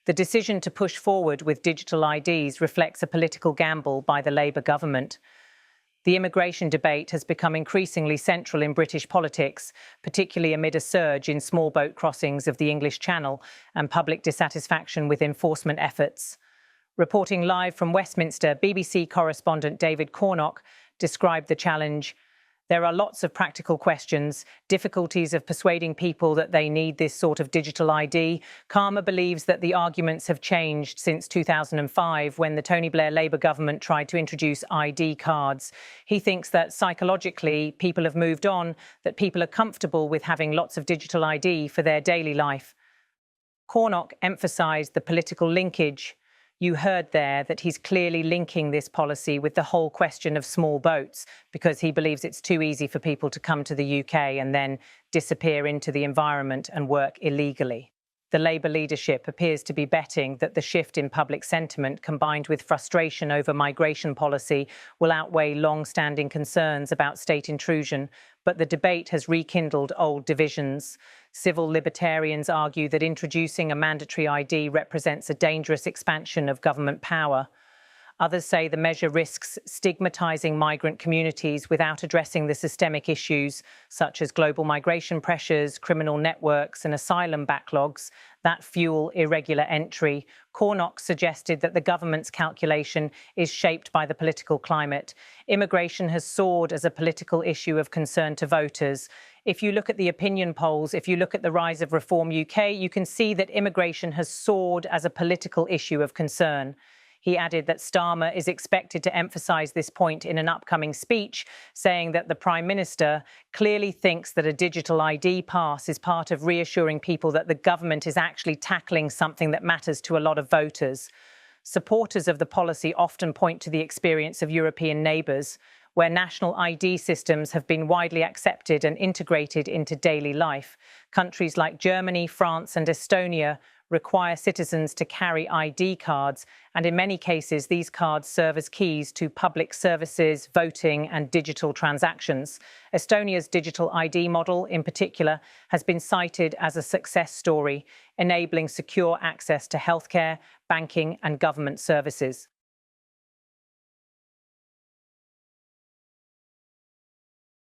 The decision to push forward with digital IDs reflects a political gamble by the Labour government. The immigration debate has become increasingly central in British politics, particularly amid a surge in small boat crossings of the English Channel and public dissatisfaction with enforcement efforts. Reporting live from Westminster, BBC correspondent David Cornock described the challenge. There are lots of practical questions, difficulties of persuading people that they need this sort of digital ID. Starmer believes that the arguments have changed since 2005, when the Tony Blair Labour government tried to introduce ID cards. He thinks that psychologically people have moved on, that people are comfortable with having lots of digital ID for their daily life. Cornock emphasised the political linkage. You heard there that he's clearly linking this policy with the whole question of small boats, because he believes it's too easy for people to come to the UK and then disappear into the environment and work illegally. The Labour leadership appears to be betting that the shift in public sentiment, combined with frustration over migration policy, will outweigh long-standing concerns about state intrusion, but the debate has rekindled old divisions. Civil libertarians argue that introducing a mandatory ID represents a dangerous expansion of government power. Others say the measure risks stigmatising migrant communities without addressing the systemic issues, such as global migration pressures, criminal networks and asylum backlogs, that fuel irregular entry. Cornock suggested that the government's calculation is shaped by the political climate. Immigration has soared as a political issue of concern to voters. If you look at the opinion polls, if you look at the rise of Reform UK, you can see that immigration has soared as a political issue of concern. He added that Starmer is expected to emphasise this point in an upcoming speech, saying that the Prime Minister clearly thinks that a digital ID pass is part of reassuring people that the government is actually tackling something that matters to a lot of voters. Supporters of the policy often point to the experience of European neighbours, where national ID systems have been widely accepted and integrated into daily life. Countries like Germany, France and Estonia require citizens to carry ID cards, and in many cases these cards serve as keys to public services, voting and digital transactions. Estonia's digital ID model, in particular, has been cited as a success story, enabling secure access to healthcare, banking and government services.